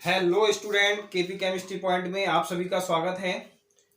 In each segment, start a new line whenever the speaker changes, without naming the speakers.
Hello student, KP chemistry point में आप सभी का स्वागत है।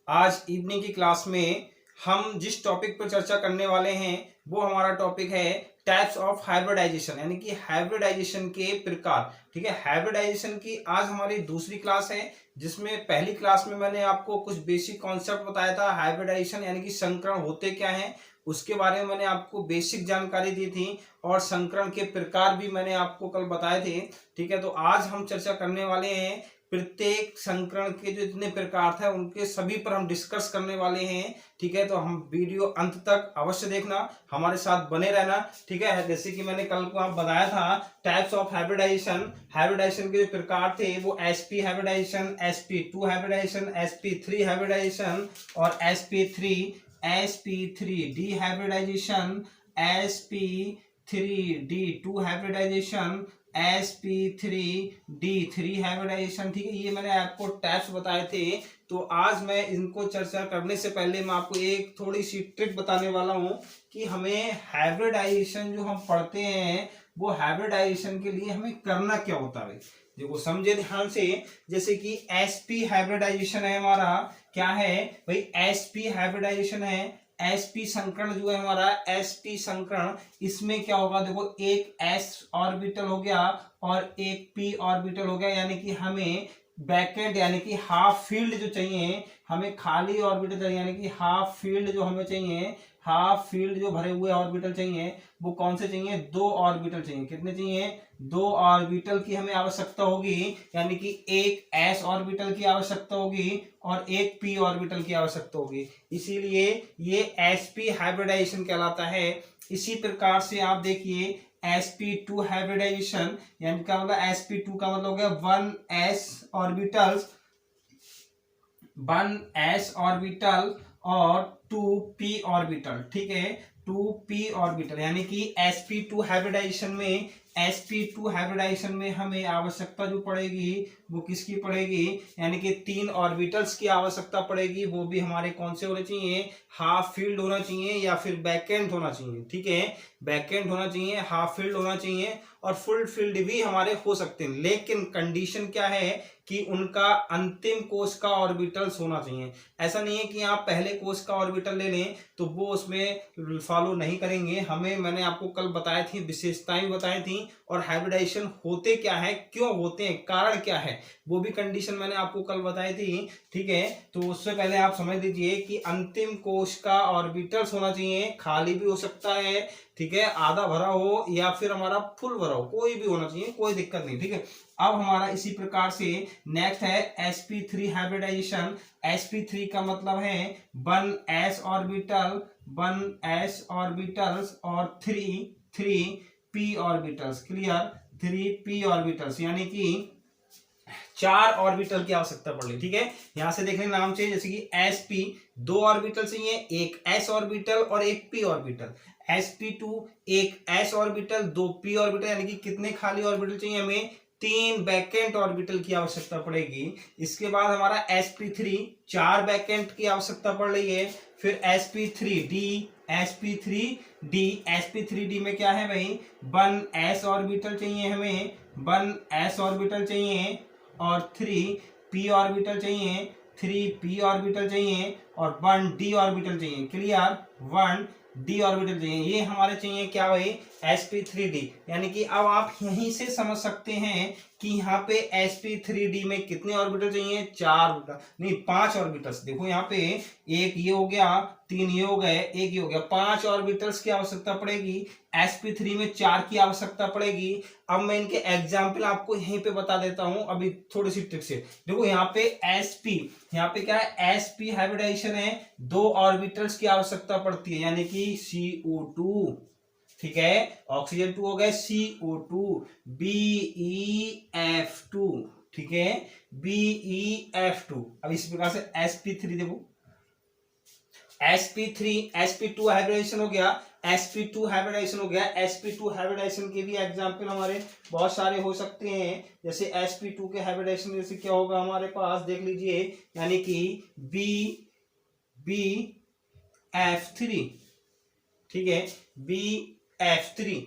आज इवनिंग की क्लास में हम जिस टॉपिक पर चर्चा करने वाले हैं वो हमारा टॉपिक है टाइप्स ऑफ हाइब्रिडाइजेशन, यानी कि हाइब्रिडाइजेशन के प्रकार। ठीक है, हाइब्रिडाइजेशन की आज हमारी दूसरी क्लास है, जिसमें पहली क्लास में मैंने आपको कुछ बेसिक कॉन्सेप्ट बताया था। हाइब्रिडाइजेशन यानी कि संकरण होते क्या हैं उसके बारे में मैंने आपको बेसिक जानकारी दी थी, और संकरण के प्रकार भी मैंने आपको कल बताए थे। ठीक है, तो आज हम चर्चा करने वाले हैं प्रत्येक संकरण के जो इतने प्रकार थे उनके सभी पर हम डिस्कस करने वाले हैं। ठीक है, तो हम वीडियो अंत तक अवश्य देखना, हमारे साथ बने रहना। ठीक है, जैसे कि मैंने कल को आप बताया था टाइप्स ऑफ हाइब्रिडाइजेशन, हाइब्रिडाइजेशन के जो प्रकार थे वो sp hybridisation, sp2 hybridisation, sp3 hybridisation और sp3d hybridisation, sp3d2 hybridisation, sp3d3 hybridisation. ठीक है, ये मैंने आपको टाइप्स बताए थे। तो आज मैं इनको चर्चा करने से पहले मैं आपको एक थोड़ी सी ट्रिक बताने वाला हूं कि हमें हाइब्रिडाइजेशन जो हम पढ़ते हैं वो हाइब्रिडाइजेशन के लिए हमें करना क्या होता है। देखो समझे ध्यान से, जैसे कि sp हाइब्रिडाइजेशन है हमारा, क्या है भाई, sp हाइब्रिडाइजेशन है। sp संकरण जो है हमारा, sp संकरण, इसमें क्या होगा, देखो एक s ऑर्बिटल हो गया और एक p ऑर्बिटल हो गया, यानी कि हमें बैकेंड यानी कि हाफ फील्ड जो चाहिए, हमें खाली ऑर्बिटल चाहिए, यानी कि हाफ फील्ड जो हमें चाहिए, हाफ फील्ड जो भरे हुए ऑर्बिटल चाहिए, वो कौन से चाहिए, दो ऑर्बिटल चाहिए। कितने चाहिए, दो ऑर्बिटल की हमें आवश्यकता होगी, यानी कि एक s ऑर्बिटल की आवश्यकता होगी और एक p ऑर्बिटल की आवश्यकता होगी। इसीलिए ये sp हाइब्रिडाइजेशन कहलाता है। इसी प्रकार से आप देखिए sp2 हाइब्रिडाइजेशन, यानी क्या होगा, sp2 का मतलब हो गया वन s ऑर्बिटल और टू p ऑर्बिटल। ठीक है, टू p ऑर्बिटल, यानी कि sp2 हाइब्रिडाइजेशन में, sp2 हाइब्रिडाइजेशन में हमें आवश्यकता जो पड़ेगी वो किसकी पड़ेगी, यानी कि तीन ऑर्बिटल्स की आवश्यकता पड़ेगी। वो भी हमारे कौन से होने चाहिए, हाफ फील्ड होना चाहिए या फिर बैकेंड होना चाहिए। ठीक है, बैकेंड होना चाहिए, हाफ फील्ड होना चाहिए और फुल फील्ड भी हमारे हो सकते हैं, लेकिन कंडीशन क्या है कि उनका अंतिम कोश का ऑर्बिटल्स होना चाहिए। ऐसा नहीं है कि आप पहले कोश का ऑर्बिटल ले लें तो वो उसमें फॉलो नहीं करेंगे। हमें, मैंने आपको कल बताई थी, विशेषताएं बताई थी, और हाइब्रिडाइजेशन होते क्या है, क्यों होते हैं, कारण क्या है, वो भी कंडीशन मैंने आपको कल बताई थी। ठीक है, तो उससे पहले आप समझ लीजिए कि अंतिम कोश का ऑर्बिटल्स होना चाहिए, खाली भी हो सकता है, ठीक है, आधा भरा हो या फिर हमारा फुल भरा हो, कोई भी होना चाहिए, कोई दिक्कत नहीं। ठीक है, अब हमारा इसी प्रकार से नेक्स्ट है sp3 हाइब्रिडाइजेशन। sp3 का मतलब है one s orbital, one s orbitals और three p orbitals. Clear, three p orbitals, यानी कि चार ऑर्बिटल की आवश्यकता पड़ रही। ठीक है, यहां से देखने नाम चाहिए, जैसे कि sp दो ऑर्बिटल चाहिए, एक s ऑर्बिटल और एक p ऑर्बिटल। sp2 एक s ऑर्बिटल, दो p ऑर्बिटल, यानी कि कितने खाली ऑर्बिटल चाहिए हमें, तीन बैकेंट ऑर्बिटल की आवश्यकता पड़ेगी। इसके बाद हमारा sp3 चार बैकेंट की आवश्यकता पड़ रही है। फिर sp3d, sp3d, sp3d में क्या है भाई, वन s ऑर्बिटल चाहिए हमें, वन s ऑर्बिटल चाहिए और थ्री p ऑर्बिटल चाहिए, थ्री p ऑर्बिटल चाहिए और वन d ऑर्बिटल चाहिए। क्लियर, वन d ऑर्बिटल चाहिए। ये हमारे चाहिए क्या भाई, sp3d। यानी कि अब आप यहीं से समझ सकते हैं कि यहाँ पे sp3d में कितने ऑर्बिटल चाहिए, चार नहीं पांच ऑर्बिटल्स। देखो यहाँ पे एक ये हो गया, तीन ये हो गए, एक ये हो गया, पांच ऑर्बिटल्स की आवश्यकता पड़ेगी। sp3 में चार की आवश्यकता पड़ेगी। अब मैं इनके एग्जाम्पल आपको यहीं पे बता देता हूं, अभी थोड़ी सी ट्रिक से। देखो यहाँ पे sp, यहाँ पे क्या है, sp हाइब्रिडाइजेशन है, दो ऑर्बिटल्स की आवश्यकता पड़ती है, यानी कि CO2। ठीक है, ऑक्सीजन 2 हो गए, CO2, BeF2। ठीक है, BeF2। अब इस प्रकार से sp3 देखो, sp2 हाइब्रिडाइजेशन हो गया, sp2 हाइब्रिडाइजेशन हो गया। sp2 हाइब्रिडाइजेशन के भी एग्जांपल हमारे बहुत सारे हो सकते हैं, जैसे sp2 के हाइब्रिडाइजेशन जैसे क्या होगा हमारे पास, देख लीजिए, यानी कि BeF3। ठीक है, BeF3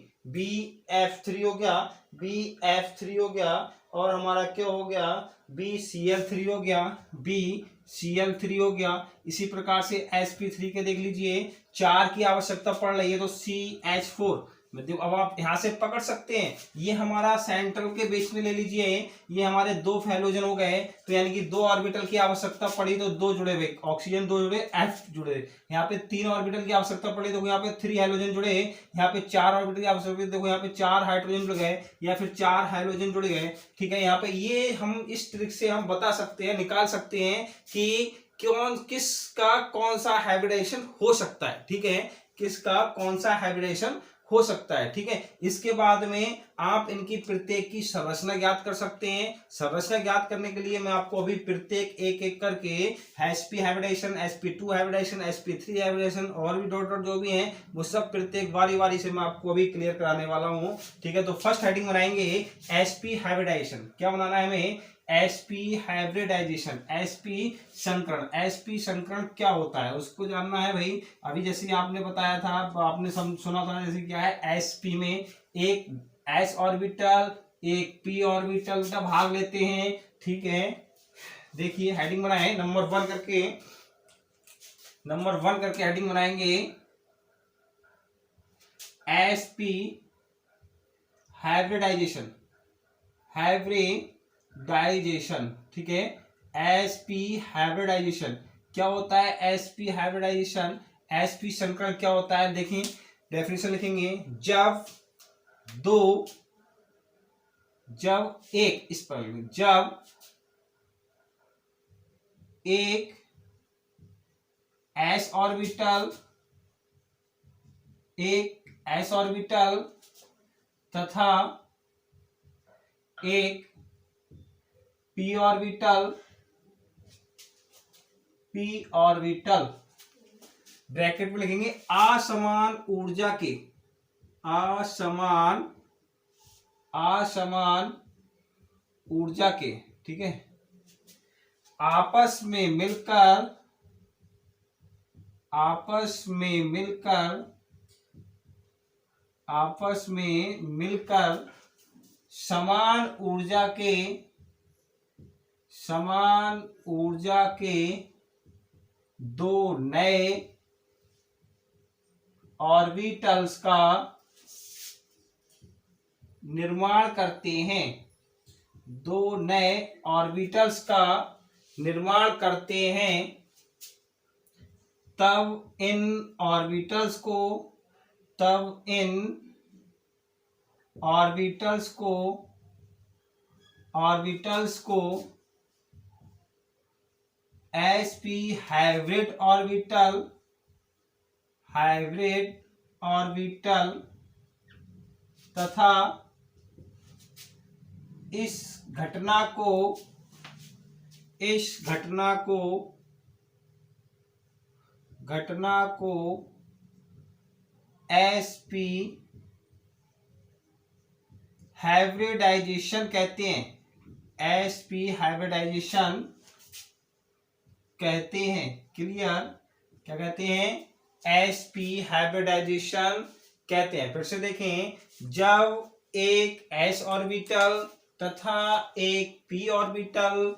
हो गया, BeF3 हो गया और हमारा क्या हो गया, BCl3 हो गया, BCl3 हो गया। इसी प्रकार से sp3 के देख लीजिए 4 की आवश्यकता पड़ रही है तो CH4। अब आप यहां से पकड़ सकते हैं, ये हमारा सेंट्रल के बीच में ले लीजिए, ये हमारे 2 हैलोजन हो गए, तो यानी कि 2 ऑर्बिटल की आवश्यकता पड़ी तो 2 जुड़े हुए ऑक्सीजन, 2 जुड़े F जुड़े। यहाँ पे 3 ऑर्बिटल की आवश्यकता पड़ी तो यहाँ पे 3 हैलोजन जुड़े। यहाँ पे 4 ऑर्बिटल की आवश्यकता पड़ी देखो यहाँ पे 4 हाइड्रोजन जुड़ गए या फिर 4 हैलोजन जुड़ गए। ठीक है, यहाँ पे ये हम इस ट्रिक से हम बता सकते हैं, निकाल सकते हैं कि किसका कौन सा हाइब्रिडाइजेशन हो सकता है। ठीक है, किसका कौन सा हाइब्रिडाइजेशन हो सकता है। ठीक है, इसके बाद में आप इनकी प्रत्येक की संरचना ज्ञात कर सकते हैं। संरचना ज्ञात करने के लिए मैं आपको अभी प्रत्येक एक एक करके sp hybridisation, sp2 hybridisation, sp3 hybridisation और भी डॉट डॉट जो भी हैं वो सब प्रत्येक बारी बारी से मैं आपको अभी क्लियर कराने वाला हूं। ठीक है, तो फर्स्ट हेडिंग बनाएंगे sp हाइब्रिडाइजेशन। क्या बनाना है हमें, sp हाइब्रिडाइजेशन, sp संकरण। sp संकरण क्या होता है उसको जानना है भाई। अभी जैसे आपने बताया था, आपने सुना था जैसे क्या है, sp में एक s ऑर्बिटल एक p ऑर्बिटल का भाग लेते हैं। ठीक है, देखिए हेडिंग बनाए नंबर 1 करके हेडिंग बनाएंगे sp हाइब्रिडाइजेशन, ठीक है, sp हाइब्रिडाइजेशन क्या होता है, sp हाइब्रिडाइजेशन, sp संकरण क्या होता है, देखें डेफिनेशन लिखेंगे, जब एक s ऑर्बिटल तथा एक p ऑर्बिटल ब्रैकेट में लिखेंगे असमान ऊर्जा के, ठीक है, आपस में मिलकर समान ऊर्जा के दो नए ऑर्बिटल्स का निर्माण करते हैं, तब इन ऑर्बिटल्स को sp हाइब्रिड ऑर्बिटल तथा इस घटना को sp हाइब्रिडाइजेशन कहते हैं, क्लियर, क्या कहते हैं, sp हाइब्रिडाइजेशन कहते हैं। फिर से देखें, जब एक s ऑर्बिटल तथा एक p ऑर्बिटल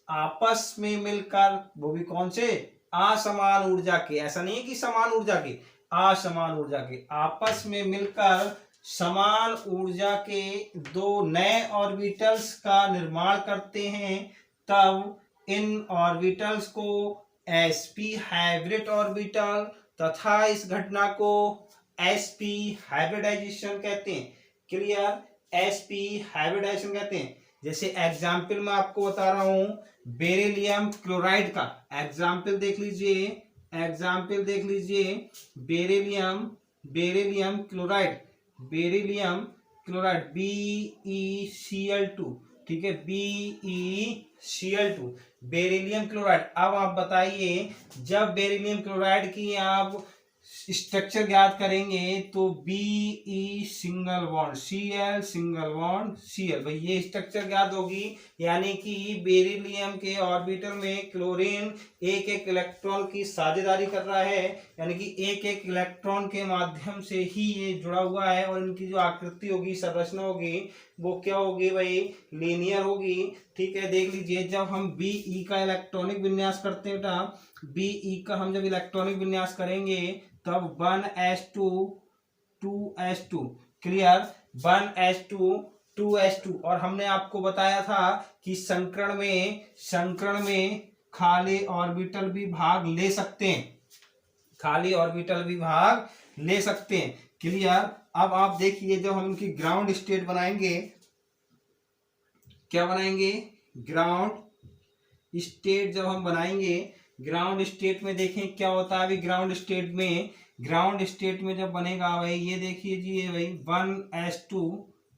आपस में मिलकर, वो भी कौन से, असमान ऊर्जा के, ऐसा नहीं है कि समान ऊर्जा के, असमान ऊर्जा के, आपस में मिलकर समान ऊर्जा के दो नए ऑर्बिटल्स का निर्माण करते हैं, तब इन ऑर्बिटल्स को sp हाइब्रिड ऑर्बिटल तथा इस घटना को sp हाइब्रिडाइजेशन कहते हैं। क्लियर, sp हाइब्रिडाइजेशन कहते हैं। जैसे एग्जाम्पल मैं आपको बता रहा हूं बेरिलियम क्लोराइड का, एग्जाम्पल देख लीजिए, बेरिलियम क्लोराइड BeCl2, ठीक है, BeCl2 बेरिलियम क्लोराइड। अब आप बताइए, जब बेरिलियम क्लोराइड की आप स्ट्रक्चर ज्ञात करेंगे तो Be single bond Cl single bond Cl, भाई ये स्ट्रक्चर ज्ञात होगी। यानी कि बेरिलियम के ऑर्बिटल में क्लोरीन एक एक इलेक्ट्रॉन की साझेदारी कर रहा है, यानी कि एक एक इलेक्ट्रॉन के माध्यम से ही ये जुड़ा हुआ है, और इनकी जो आकृति होगी, संरचना होगी, वो क्या होगी भाई, लीनियर होगी। ठीक है, देख लीजिए, जब हम Be का इलेक्ट्रॉनिक विन्यास करते हैं बेटा, Be का हम जब इलेक्ट्रॉनिक विन्यास करेंगे तब 1s2 2s2, clear, 1s2 2s2। और हमने आपको बताया था कि संकरण में खाली ऑर्बिटल भी भाग ले सकते हैं, खाली ऑर्बिटल भी भाग ले सकते हैं, क्लियर। अब आप देखिए, जब हम इनकी ग्राउंड स्टेट बनाएंगे, क्या बनाएंगे, ग्राउंड स्टेट जब हम बनाएंगे, ग्राउंड स्टेट में देखें क्या होता है। अभी ग्राउंड स्टेट में जब बनेगा भाई, ये देखिए जी, ये भाई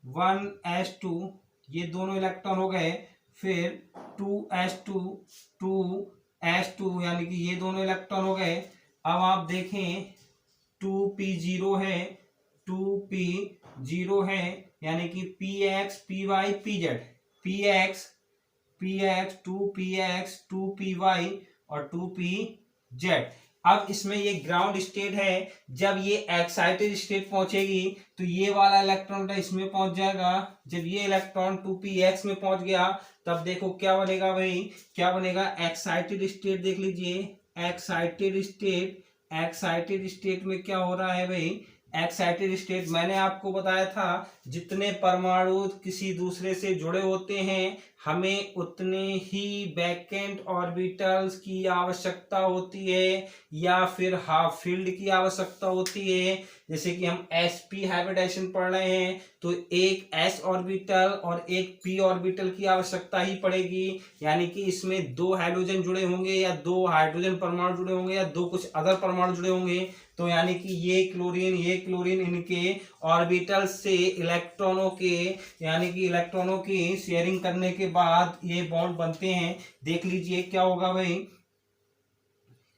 1s2 ये दोनों इलेक्ट्रॉन हो गए, फिर 2s2 यानी कि ये दोनों इलेक्ट्रॉन हो गए। अब आप देखें 2p0 है, 2p0 है, यानी कि px py pz, px 2px 2py और 2pz। अब इसमें ये ग्राउंड स्टेट है, जब ये एक्साइटेड स्टेट पहुंचेगी तो ये वाला इलेक्ट्रॉन इसमें पहुंच जाएगा। जब ये इलेक्ट्रॉन 2px में पहुंच गया तब देखो क्या बनेगा भाई, क्या बनेगा, एक्साइटेड स्टेट। देख लीजिए, एक्साइटेड स्टेट में क्या हो रहा है भाई, एक्साइटेड स्टेट मैंने आपको बताया था, जितने परमाणु किसी दूसरे से जुड़े होते हैं हमें उतने ही वैकेंट ऑर्बिटल्स की आवश्यकता होती है, या फिर हाफ फील्ड की आवश्यकता होती है। जैसे कि हम sp हाइब्रिडाइजेशन पढ़ रहे हैं तो एक s ऑर्बिटल और एक p ऑर्बिटल की आवश्यकता ही पड़ेगी, यानी कि इसमें 2 हाइड्रोजन जुड़े होंगे, या 2 हाइड्रोजन परमाणु जुड़े होंगे, या 2 कुछ अदर परमाणु जुड़े होंगे। तो यानी कि ये क्लोरीन इनके ऑर्बिटल से इलेक्ट्रॉनों के, यानी कि इलेक्ट्रॉनों की शेयरिंग करने के बाद ये बॉन्ड बनते हैं। देख लीजिए क्या होगा भाई,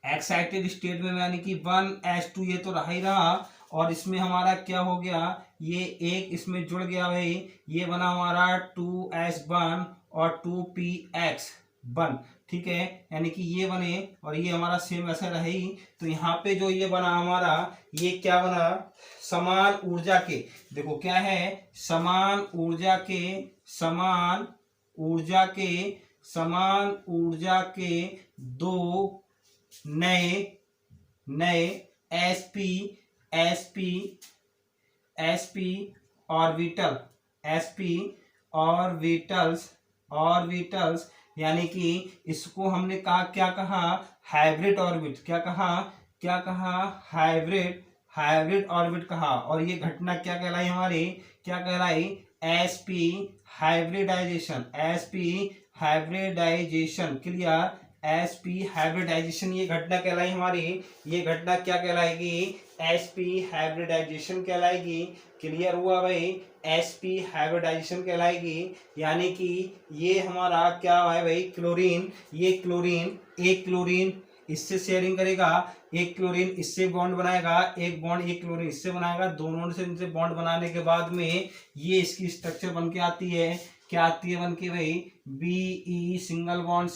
एक्साइटेड स्टेट में, यानी कि 1s2 ये तो रहा ही रहा, और इसमें हमारा क्या हो गया, ये एक इसमें जुड़ गया भाई, ये बना हमारा 2s1 और 2px1, ठीक है, यानी कि ये बने, और ये हमारा सेम ऐसा रहे ही। तो यहाँ पे जो ये बना हमारा, ये क्या बना, समान ऊर्जा के, देखो क्या है, समान ऊर्जा के 2 नए sp ऑर्बिटल्स, यानी कि इसको हमने कहा, क्या कहा, हाइब्रिड ऑर्बिट, क्या कहा, हाइब्रिड ऑर्बिट कहा। और ये घटना क्या कहलाई हमारी, क्या कहलाई, sp hybridization, clear, sp hybridization ये घटना कहलाई हमारी। ये घटना क्या कहलाएगी, sp हाइब्रिडाइजेशन कहलाएगी, क्लियर हुआ भाई, sp हाइब्रिडाइजेशन कहलाएगी। यानी कि ये हमारा क्या है भाई, क्लोरीन, एक क्लोरीन इससे शेयरिंग करेगा, एक क्लोरीन इससे बॉन्ड बनाएगा, एक बॉन्ड एक क्लोरीन इससे बनाएगा, दोनों से इनसे बॉन्ड बनाने के बाद में ये इसकी स्ट्रक्चर बन के आती है, क्या आती है बन के भाई, Be सिंगल बॉन्ड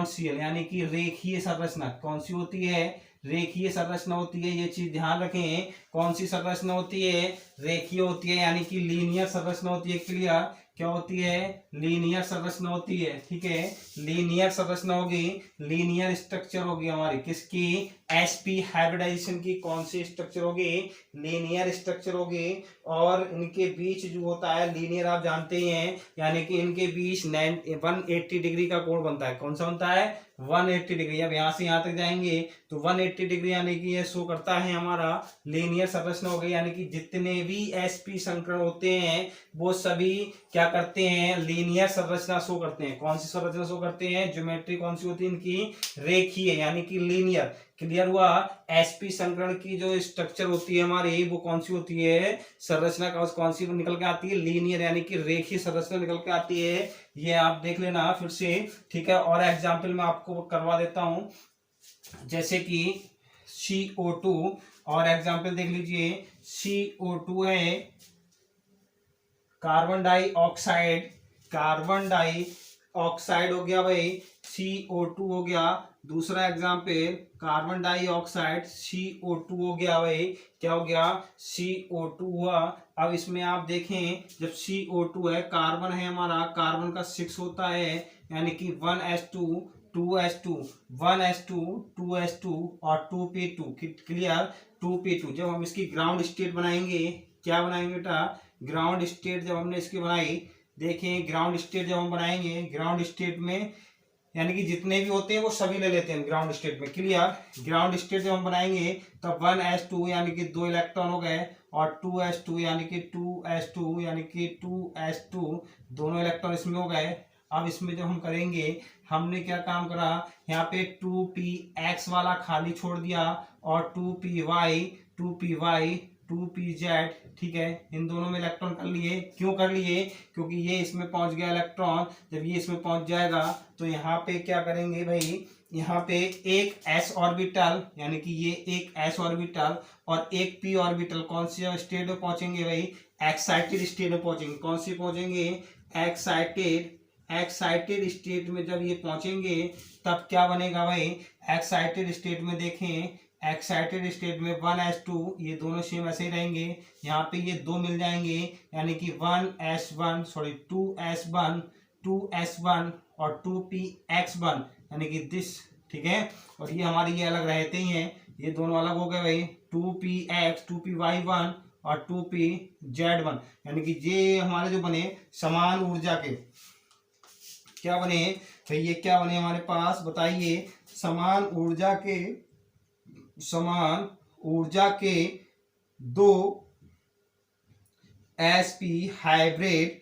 Cl, यानी कि रेखीय संरचना। कौन सी होती है, रेखीय संरचना होती है, ये चीज ध्यान रखें, कौन सी संरचना होती है, रेखीय होती है, यानी कि लीनियर संरचना होती है, क्लियर, क्या होती है, लीनियर संरचना होती है, ठीक है, लीनियर संरचना होगी, लीनियर स्ट्रक्चर होगी हमारी, किसकी, sp हाइब्रिडाइजेशन की कौन सी स्ट्रक्चर होगी, लीनियर स्ट्रक्चर होगी। और इनके बीच जो होता है लीनियर, आप जानते ही हैं, यानी कि इनके बीच 180 डिग्री का कोण बनता है। कौन सा बनता है, 180 डिग्री। अब यहाँ से यहाँ तक जाएंगे तो 180 डिग्री, यानी कि ये शो करता है हमारा लीनियर संरचना हो गई। यानी कि जितने भी sp संकरण होते हैं वो सभी क्या करते हैं, लीनियर संरचना शो करते हैं। कौन सी संरचना शो करते हैं, ज्योमेट्री कौन सी होती है इनकी, रेखीय, यानी कि लीनियर, क्लियर हुआ। sp संकरण की जो स्ट्रक्चर होती है हमारी, वो कौन सी होती है, संरचना कौन सी निकल के आती है, लीनियर, यानी कि रेखीय संरचना निकल के आती है। ये आप देख लेना फिर से, ठीक है। और एग्जाम्पल मैं आपको करवा देता हूं, जैसे कि CO2, और एग्जाम्पल देख लीजिए CO2 है कार्बन डाइऑक्साइड, कार्बन डाइऑक्साइड हो गया भाई, CO2 हो गया। दूसरा एग्जाम्पल कार्बन डाइऑक्साइड CO2 हो गया भाई, क्या हो गया CO2 हुआ। अब इसमें आप देखें जब CO2 है, कार्बन है हमारा, कार्बन का 6 होता है, यानी कि 1s2 2s2 1s2 2s2 और 2p2, क्लियर 2p2। जब हम इसकी ग्राउंड स्टेट बनाएंगे, क्या बनाएंगे बेटा, ग्राउंड स्टेट जब हमने इसकी बनाई, देखें ग्राउंड स्टेट जब हम बनाएंगे, ग्राउंड स्टेट में यानी कि जितने भी होते हैं वो सभी ले लेते हैं ग्राउंड स्टेट में, क्लियर। ग्राउंड स्टेट जब हम बनाएंगे तब 1s2 यानी कि 2 इलेक्ट्रॉन हो गए, और 2s2 यानी कि 2s2 यानी कि 2s2 दोनों इलेक्ट्रॉन इसमें हो गए। अब इसमें जब हम करेंगे, हमने क्या काम करा, यहाँ पे 2px वाला खाली छोड़ दिया, और 2py 2pz, ठीक है, इन दोनों में इलेक्ट्रॉन कर लिए। क्यों कर लिए, क्योंकि ये इसमें पहुंच गया इलेक्ट्रॉन, जब ये इसमें पहुंच जाएगा तो यहाँ पे क्या करेंगे भाई, यहाँ पे एक s ऑर्बिटल यानी कि ये एक s ऑर्बिटल और एक p ऑर्बिटल कौन सी स्टेट में पहुंचेंगे भाई, एक्साइटेड स्टेट में पहुंचेंगे। कौन सी पहुंचेंगे, एक्साइटेड स्टेट में जब ये पहुंचेंगे तब क्या बनेगा भाई, एक्साइटेड स्टेट में देखें, एक्साइटेड स्टेट में 1s2 ये दोनों सेम ऐसे ही रहेंगे, यहाँ पे ये दो मिल जाएंगे, यानी कि 2s1 और 2px1 यानी कि दिस, ठीक है। और ये हमारी ये अलग रहते ही हैं, ये दोनों अलग हो गए भाई, 2px 2py1 और 2pz1, यानी कि ये हमारे जो बने समान ऊर्जा के, क्या बने भाई, ये क्या बने हमारे पास बताइए, समान ऊर्जा के दो sp हाइब्रिड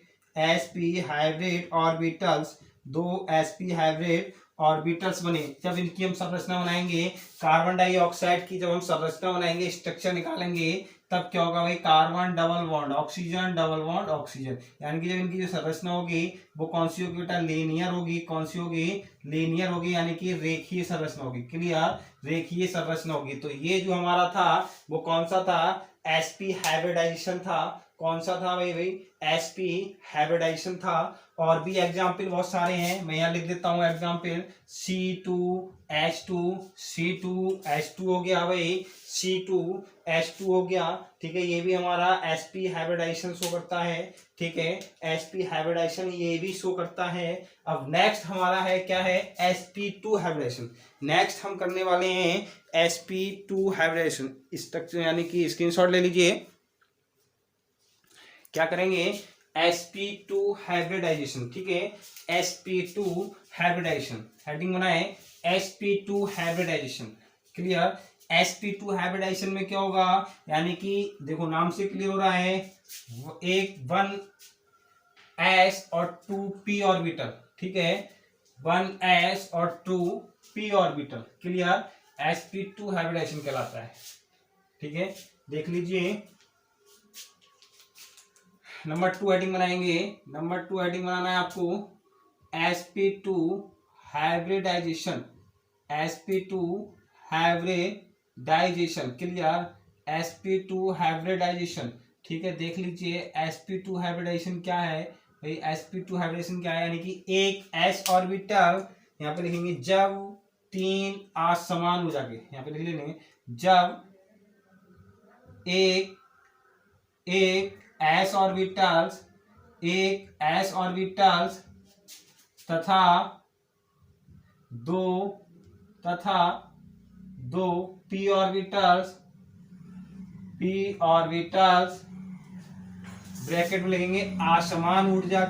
ऑर्बिटल्स, दो sp हाइब्रिड ऑर्बिटल्स बने। जब इनकी हम संरचना बनाएंगे, कार्बन डाइऑक्साइड की जब हम संरचना बनाएंगे, स्ट्रक्चर निकालेंगे, तब क्या होगा भाई, carbon double bond oxygen, double bond oxygen, यानी कि जब इनकी जो संरचना होगी वो कौन सी होगी बेटा, लीनियर होगी। कौन सी होगी, लीनियर होगी, यानी कि रेखीय संरचना होगी, क्लियर, रेखीय संरचना होगी। तो ये जो हमारा था वो कौन सा था, sp हाइब्रिडाइजेशन था। कौन सा था भाई sp हाइब्रिडाइजेशन था। और भी एग्जाम्पल बहुत सारे हैं, मैं यहाँ लिख देता हूँ एग्जाम्पल, C2H2 हो गया भाई, C2H2 हो गया, ठीक है, ये भी हमारा sp हाइब्रिडाइजेशन शो करता है, ठीक है, sp हाइब्रिडाइजेशन ये भी शो करता है। अब नेक्स्ट हमारा है क्या है, sp2 हाइब्रिडाइजेशन। नेक्स्ट हम करने वाले हैं sp2 हाइब्रिडाइजेशन स्ट्रक्चर, यानी कि स्क्रीनशॉट ले लीजिए। क्या करेंगे, sp2 हाइब्रिडाइजेशन, ठीक है, sp2 हाइब्रिडाइजेशन, हेडिंग बनाए sp2 hybridisation, clear. sp2 hybridisation में क्या होगा, यानी कि देखो नाम से क्लियर हो रहा है, एक 1s और 2p ऑर्बिटल, ठीक है, 1s और 2p orbital, clear, sp2 hybridisation कहलाता है, ठीक है। देख लीजिए नंबर 2 हेडिंग बनाएंगे। नंबर 2 हेडिंग बनाना है आपको sp2 hybridisation, sp2 hybridisation, clear, sp2 hybridisation, ठीक है। देख लीजिए sp2 हाइब्रिडाइजेशन क्या है भाई, sp2 हाइब्रिडाइजेशन क्या है, यानी कि एक s ऑर्बिटल, यहाँ पे लिखेंगे जब 3 असमान ऊर्जा के, यहाँ पे लिख लेंगे जब एक s ऑर्बिटल्स तथा दो p ऑर्बिटल्स ब्रैकेट में लिखेंगे असमान ऊर्जा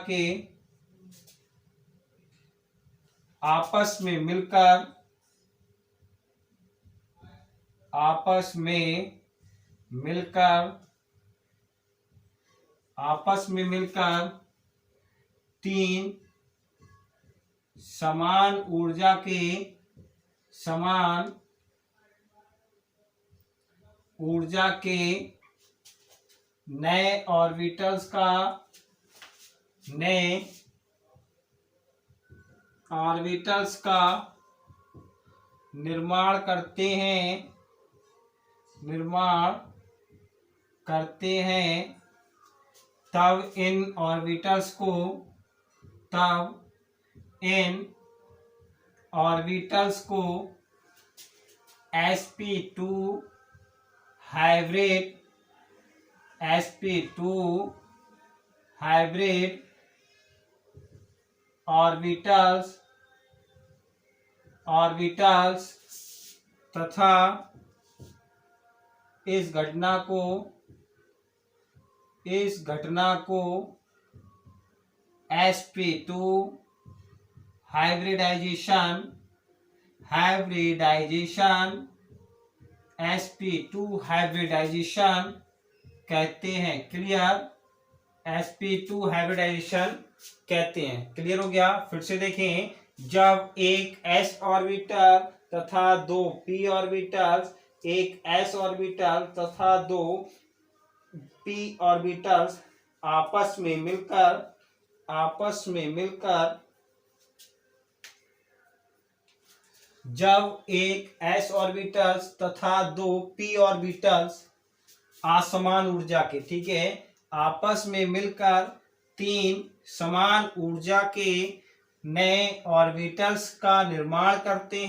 के आपस में मिलकर 3 समान ऊर्जा के नए ऑर्बिटल्स का ऑर्बिटल्स का निर्माण करते हैं तब इन ऑर्बिटल्स को sp2 हाइब्रिड ऑर्बिटल्स तथा इस घटना को sp2 हाइब्रिडाइजेशन sp2 हाइब्रिडाइजेशन कहते हैं। क्लियर? sp2 हाइब्रिडाइजेशन कहते हैं। क्लियर हो गया? फिर से देखें, जब एक s ऑर्बिटल तथा दो p ऑर्बिटल्स, एक s ऑर्बिटल तथा दो p ऑर्बिटल्स आपस में मिलकर जब एक s ऑर्बिटल्स तथा दो p ऑर्बिटल्स असमान ऊर्जा के, ठीक है, आपस में मिलकर तीन समान ऊर्जा के नए ऑर्बिटल्स का निर्माण करते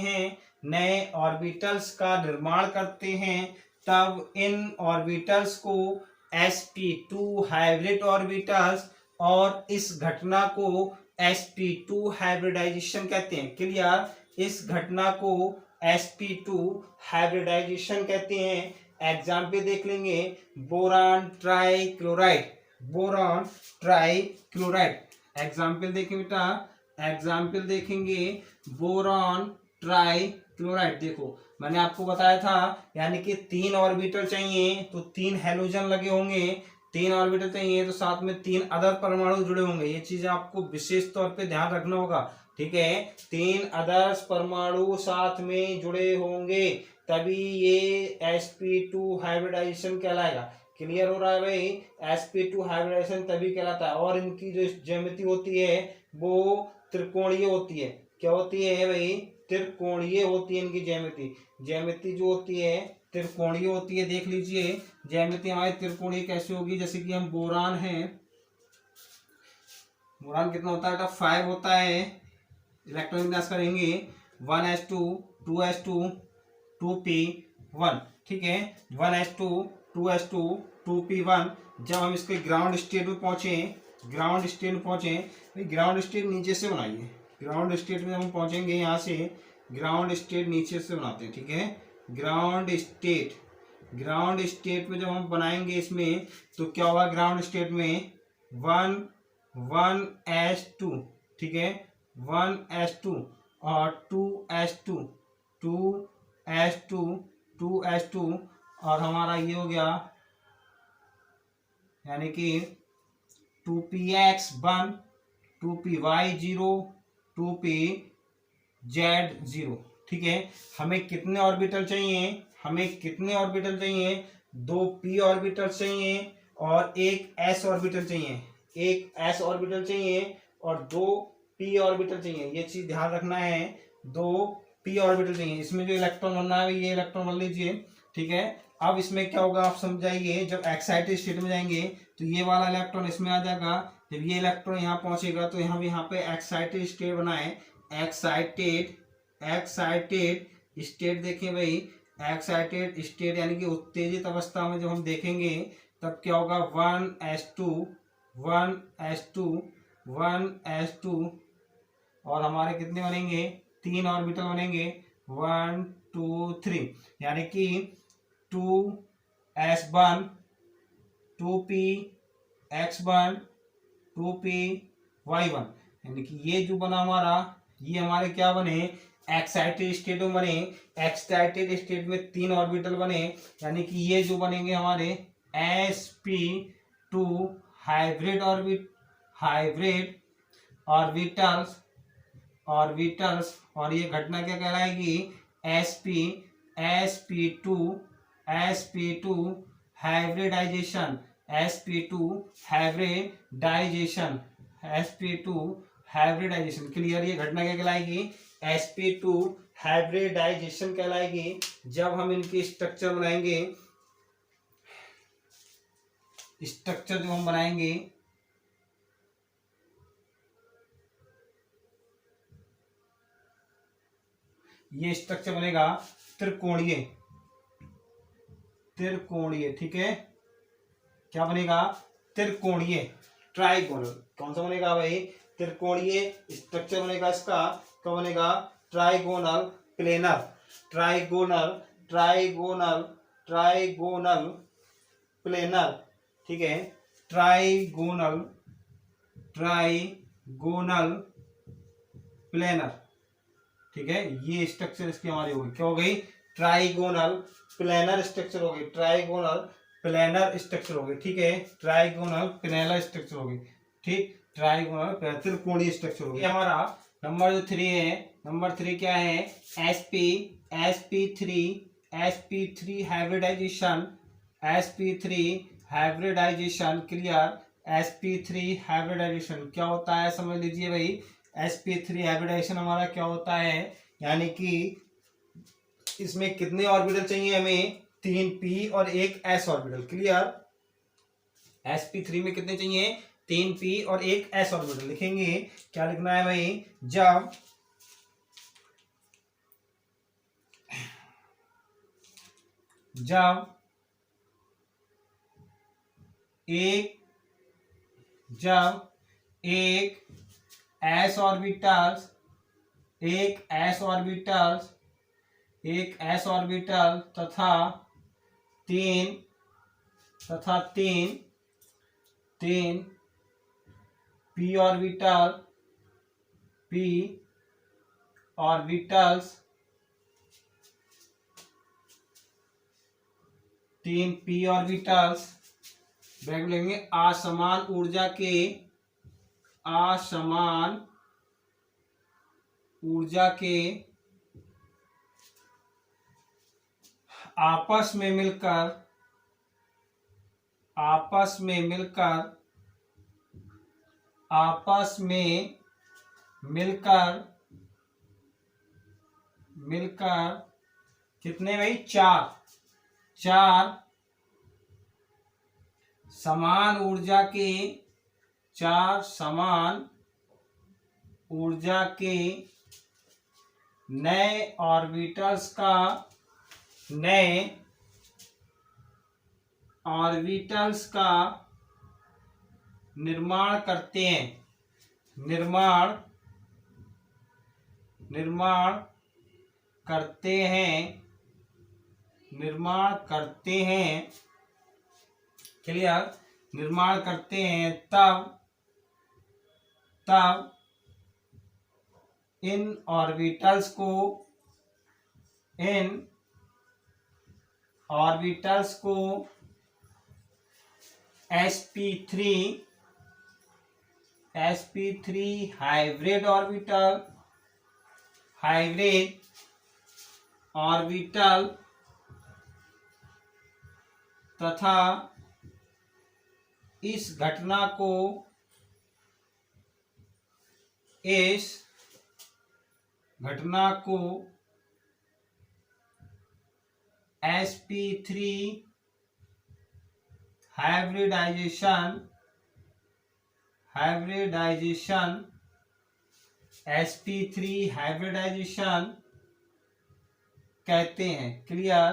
हैं, तब इन ऑर्बिटल्स को sp2 हाइब्रिड ऑर्बिटल्स और इस घटना को sp2 हाइब्रिडाइजेशन कहते हैं। क्लियर? इस घटना को sp2 हाइब्रिडाइजेशन कहते हैं। एग्जाम्पल देख लेंगे, बोरान ट्राइक्लोराइड। एग्जाम्पल देखें बेटा, बोरॉन ट्राइक्लोराइड। देखो मैंने आपको बताया था, यानी कि तीन ऑर्बिटल चाहिए तो तीन हैलोजन लगे होंगे, तीन ऑर्बिटल चाहिए तो साथ में तीन अदर परमाणु जुड़े होंगे। ये चीजें आपको विशेष तौर पे ध्यान रखना होगा, ठीक है। तीन अदर्स परमाणु साथ में जुड़े होंगे तभी ये sp2 हाइब्रिडाइजेशन कहलाएगा। क्लियर हो रहा है भाई? sp2 हाइब्रिडाइजेशन तभी कहलाता है। और इनकी जो ज्यामिति होती है वो त्रिकोणीय होती है। क्या होती है भाई? त्रिकोणीय होती है इनकी ज्यामिति जो होती है त्रिकोणीय होती है। देख लीजिए ज्यामिति हमारी त्रिकोणीय कैसे होगी। जैसे कि हम बोरान है, बोरान कितना होता है? 5 होता है। इलेक्ट्रॉन विन्यास करेंगे 1s2 2s2 2p1, ठीक है। 1s2 2s2 2p1। जब हम इसके ग्राउंड स्टेट में पहुंचे, ग्राउंड स्टेट नीचे से बनाइए। ग्राउंड स्टेट में हम पहुंचेंगे, यहाँ से ग्राउंड स्टेट नीचे से बनाते हैं, ठीक है। ग्राउंड स्टेट में जब हम बनाएंगे इसमें तो क्या होगा? ग्राउंड स्टेट में 1s2, ठीक है, 1s2 और 2s2 और हमारा ये हो गया, यानी कि 2px1 2py0 2pz0, ठीक है। हमें कितने ऑर्बिटल चाहिए? दो p ऑर्बिटल चाहिए और एक s ऑर्बिटल चाहिए, और दो p ऑर्बिटल चाहिए। ये चीज ध्यान रखना है, दो p ऑर्बिटल चाहिए। इसमें जो इलेक्ट्रॉन बनना है ये इलेक्ट्रॉन बन लीजिए, ठीक है। अब इसमें क्या होगा आप समझाइए। जब एक्साइटेड स्टेट में जाएंगे तो ये वाला इलेक्ट्रॉन इसमें आ जाएगा। जब ये इलेक्ट्रॉन यहाँ पहुंचेगा तो हम यहाँ पे एक्साइटेड स्टेट बनाए। एक्साइटेड स्टेट देखें भाई, एक्साइटेड स्टेट यानी कि उत्तेजित अवस्था में जब हम देखेंगे तब क्या होगा? 1s2 और हमारे कितने बनेंगे? 3 ऑर्बिटल बनेंगे, 1 2 3, यानी कि 2s1 2px1 2py1, यानी कि ये जो बना हमारा, ये हमारे क्या बने? एक्साइटेड स्टेट में बने। एक्साइटेड स्टेट में 3 ऑर्बिटल बने, यानी कि ये जो बनेंगे हमारे sp2 हाइब्रिड ऑर्बिटल्स। और ये घटना क्या कहलाएगी? sp2 hybridisation. हाइब्रिडाइजेशन। क्लियर, ये घटना क्या कहलाएगी? sp2 हाइब्रिडाइजेशन कहलाएगी। जब हम इनकी स्ट्रक्चर बनाएंगे, स्ट्रक्चर जो हम बनाएंगे, ये स्ट्रक्चर बनेगा त्रिकोणीय, त्रिकोणीय, ठीक है। क्या बनेगा? त्रिकोणीय, ट्राइगोनल। कौन सा बनेगा भाई? त्रिकोणीय स्ट्रक्चर बनेगा इसका। क्या बनेगा? Trigonal planar, trigonal, trigonal, trigonal planar, ठीक है। ट्राइगोनल, ट्राइगोनल प्लेनर, ठीक है। ये स्ट्रक्चर इसकी हमारी होगी, क्या हो गई? ट्राइगोनल प्लेनर स्ट्रक्चर हो गई, ट्राइगोनल प्लेनर स्ट्रक्चर हो गई, ठीक है। ट्राइगोनल प्लेनर स्ट्रक्चर हो गई, ठीक। ट्राइगोनल त्रिकोणीय स्ट्रक्चर हो गई। हमारा नंबर जो 3 है, नंबर 3 क्या है? sp3 hybridisation, sp3 hybridisation. Clear, sp3 hybridisation क्या होता है समझ लीजिए भाई। sp3 हाइब्रिडाइजेशन हमारा क्या होता है, यानी कि इसमें कितने ऑर्बिटल चाहिए हमें? 3 p और 1 s ऑर्बिटल। क्लियर, sp3 में कितने चाहिए? 3 p और 1 s ऑर्बिटल। लिखेंगे, क्या लिखना है भाई? जब एक s ऑर्बिटल, एक s ऑर्बिटल तथा तीन p orbitals, 3 p orbitals bracket लेंगे, असमान ऊर्जा के आपस में मिलकर कितने भाई? 4 समान ऊर्जा के नए ऑर्बिटल्स का निर्माण करते हैं। क्लियर, निर्माण करते हैं, तब इन ऑर्बिटल्स को sp3 हाइब्रिड ऑर्बिटल तथा इस घटना को sp3 हाइब्रिडाइजेशन कहते हैं। क्लियर,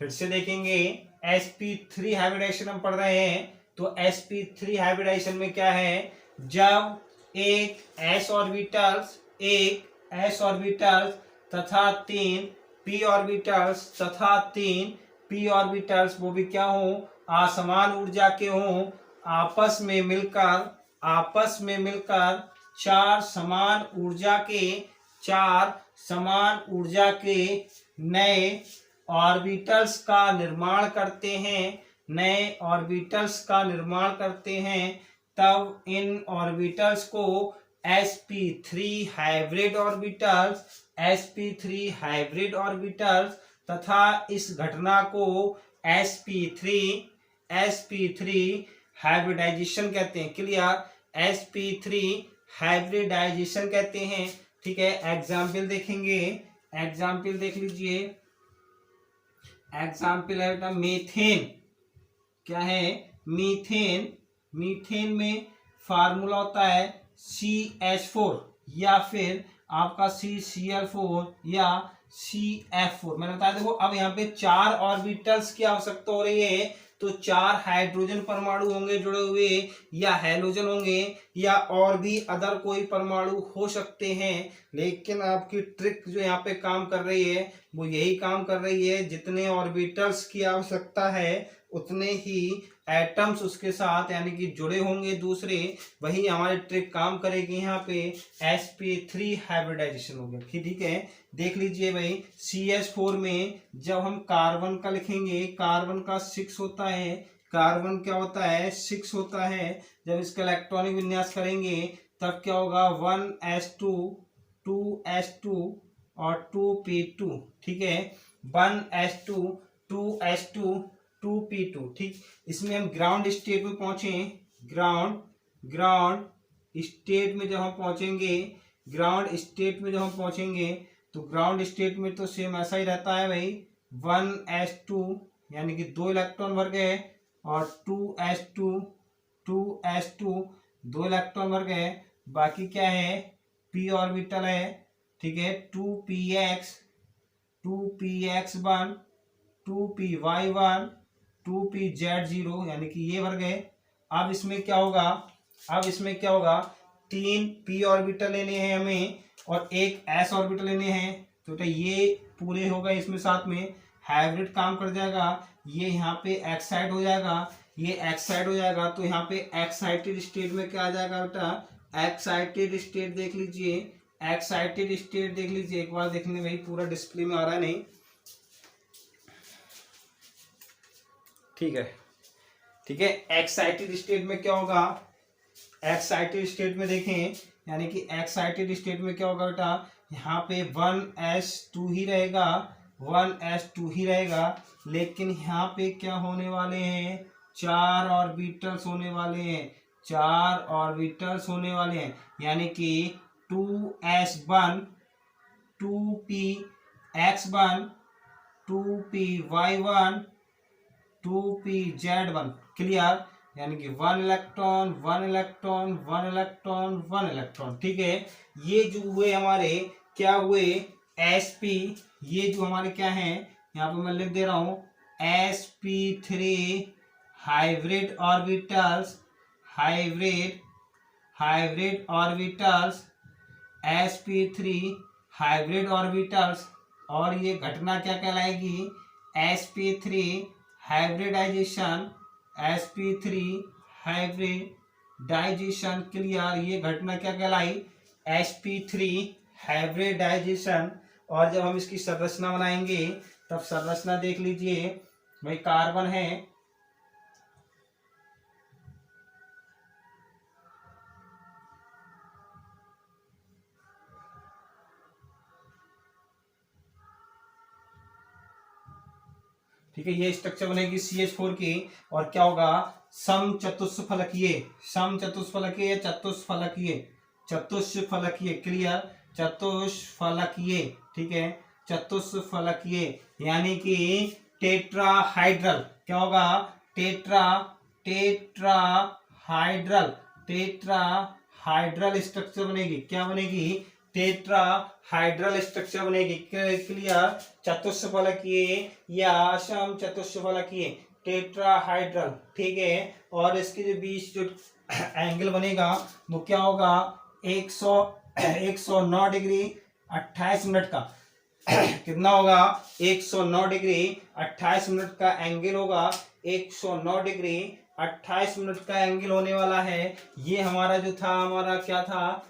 फिर से देखेंगे, sp3 हाइब्रिडाइजेशन हम पढ़ रहे हैं, तो sp3 हाइब्रिडाइजेशन में क्या है? जब एक s ऑर्बिटल्स तथा 3 p ऑर्बिटल्स वो भी क्या हो? असमान ऊर्जा के हों, आपस में मिलकर 4 समान ऊर्जा के नए ऑर्बिटल्स का निर्माण करते हैं, तब इन ऑर्बिटल्स को sp3 हाइब्रिड ऑर्बिटल्स तथा इस घटना को sp3 हाइब्रिडाइजेशन कहते हैं। क्लियर, sp3 हाइब्रिडाइजेशन कहते हैं। ठीक है, एग्जाम्पल देखेंगे, एग्जाम्पल देख लीजिए, एग्जाम्पल है बेटा मीथेन। क्या है? मीथेन। मीथेन में फार्मूला होता है CH4 या फिर आपका CCl4 या CF4। मैंने बताया देखो, अब यहाँ पे 4 ऑर्बिटल्स की आवश्यकता हो रही है, तो 4 हाइड्रोजन परमाणु होंगे जुड़े हुए, या हैलोजन होंगे, या और भी अदर कोई परमाणु हो सकते हैं। लेकिन आपकी ट्रिक जो यहाँ पे काम कर रही है वो यही काम कर रही है, जितने ऑर्बिटल्स की आवश्यकता है उतने ही एटम्स उसके साथ यानी कि जुड़े होंगे दूसरे, वही हमारी ट्रिक काम करेगी। यहाँ पे sp3 हाइब्रिडाइजेशन हो गया। ठीक है, देख लीजिए भाई, CH4 में जब हम कार्बन का लिखेंगे, कार्बन का 6 होता है, कार्बन क्या होता है? 6 होता है। जब इसका इलेक्ट्रॉनिक विन्यास करेंगे तब क्या होगा? 1s2 2s2 और 2p2। ठीक है, 1s2 2s2 2p2। ठीक, इसमें हम ग्राउंड स्टेट में पहुंचे, ग्राउंड स्टेट में जब हम पहुंचेंगे, ग्राउंड स्टेट में जब हम पहुंचेंगे तो ग्राउंड स्टेट में तो सेम ऐसा ही रहता है भाई, 1s2 यानी कि 2 इलेक्ट्रॉन भर गए, और 2s2 2 इलेक्ट्रॉन भर गए। बाकी क्या है? p ऑर्बिटल है। ठीक है, 2px 2px1 2py1 2pz0 यानी कि ये भर गए। अब इसमें क्या होगा? अब इसमें क्या होगा? 3 p ऑर्बिटल लेने हैं हमें और एक s ऑर्बिटल लेने हैं, तो ये पूरे हो गए। इसमें साथ में हाइब्रिड काम कर जाएगा, ये यहाँ पे एक्साइड हो जाएगा, ये एक्साइड हो जाएगा, तो यहाँ पे एक्साइटेड स्टेट में क्या आ जाएगा बेटा? एक्साइटेड स्टेट देख लीजिए, एक्साइटेड स्टेट देख लीजिए एक बार, देखने भाई पूरा डिस्प्ले में आ रहा है नहीं। ठीक है, ठीक है, एक्साइटेड स्टेट में क्या होगा? एक्साइटेड स्टेट में देखें, यानी कि एक्साइटेड स्टेट में क्या होगा बेटा? यहाँ पे 1s2 ही रहेगा, 1s2 ही रहेगा, लेकिन यहाँ पे क्या होने वाले हैं? 4 ऑर्बिटल्स होने वाले हैं, 4 ऑर्बिटल्स होने वाले हैं, यानी कि 2s1 2px1 2py1 2pz1। Clear? यानी कि 1 इलेक्ट्रॉन 1 इलेक्ट्रॉन 1 इलेक्ट्रॉन 1 इलेक्ट्रॉन। ठीक है, ये जो हुए हमारे क्या हुए? sp, ये जो हमारे क्या हैं, यहाँ पे मैं लिख दे रहा हूं, sp3 hybrid orbitals, hybrid orbitals, sp3 hybrid orbitals. और ये घटना क्या कहलाएगी? sp3 hybridisation, sp3 hybridisation. Clear? ये घटना क्या कहलाई? sp3 hybridisation. और जब हम इसकी संरचना बनाएंगे तब संरचना देख लीजिए भाई, कार्बन है, ठीक है, ये स्ट्रक्चर बनेगी CH4 की। और क्या होगा? समचतुष्फलकीय, समचतुष्फलकीय, चतुष्फलकीय, चतुष्फलकीय। क्लियर? चतुष्फलकीय। ठीक है, चतुष्फलकीय यानी कि टेट्राहाइड्रल। क्या होगा? टेट्राहाइड्रल, टेट्राहाइड्रल स्ट्रक्चर बनेगी। क्या बनेगी? टेट्राहाइड्रल स्ट्रक्चर बनेगी। क्लियर? चतुष्फलकीय या समचतुष्फलकीय, टेट्राहाइड्रल। ठीक है, और इसके जो बीच जो एंगल बनेगा वो क्या होगा? 109 डिग्री 28 मिनट का कितना होगा? 109 डिग्री 28 मिनट का एंगल होगा, 109 डिग्री 28 मिनट का एंगल होने वाला है। ये हमारा जो था, हमारा क्या था?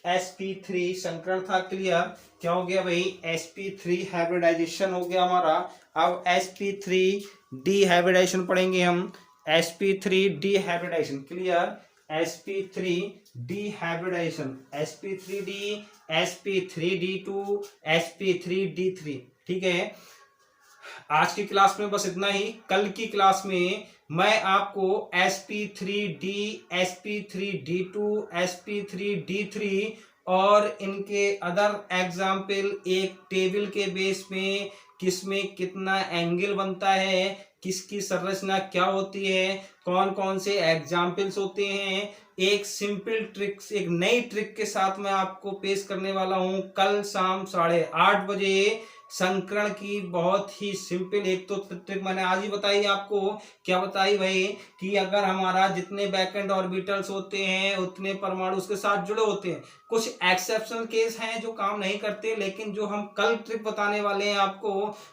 sp3 संकरण था। क्लियर? क्या हो गया भाई? sp3 हाइब्रिडाइजेशन हो गया हमारा। अब sp3 डिहाइब्रिडाइजेशन पढ़ेंगे हम, sp3 डिहाइब्रिडाइजेशन। Clear? sp3 डिहाइब्रिडाइजेशन, sp3d, sp3d2, sp3d3। ठीक है, आज की क्लास में बस इतना ही। कल की क्लास में मैं आपको sp3d, sp3d2, sp3d3 और इनके अदर एग्जाम्पल एक टेबल के बेस में किसमें कितना एंगल बनता है, किसकी संरचना क्या होती है, कौन कौन से एग्जाम्पल्स होते हैं, एक सिंपल ट्रिक, एक नई ट्रिक के साथ मैं आपको पेश करने वाला हूं कल शाम 8:30 बजे। संकरण की बहुत ही सिंपल एक तो ट्रिक मैंने आज ही बताई आपको। क्या बताई भाई? कि अगर हमारा जितने बैकेंड ऑर्बिटल्स होते हैं उतने परमाणु उसके साथ जुड़े होते हैं। कुछ एक्सेप्शनल केस हैं जो काम नहीं करते, लेकिन जो हम कल ट्रिक बताने वाले हैं आपको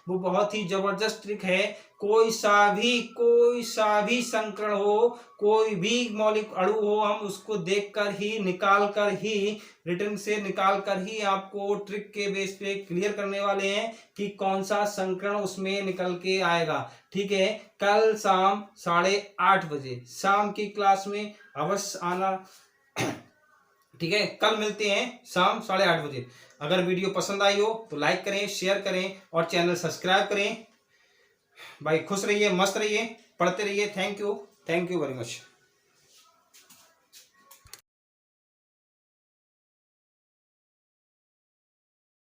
वो बहुत ही जबरदस्त ट्रिक है। कोई सा भी संकरण हो, कोई भी मौलिक अणु हो, हम उसको देखकर ही, निकाल कर ही, रिटर्न से निकाल कर ही आपको ट्रिक के बेस पे क्लियर करने वाले हैं कि कौन सा संकरण उसमें निकल के आएगा। ठीक है, कल शाम 8:30 बजे शाम की क्लास में अवश्य आना। ठीक है, कल मिलते हैं शाम 8:30 बजे। अगर वीडियो पसंद आई हो तो लाइक करें, शेयर करें और चैनल सब्सक्राइब करें। भाई खुश रहिए, मस्त रहिए, पढ़ते रहिए। Thank you very much.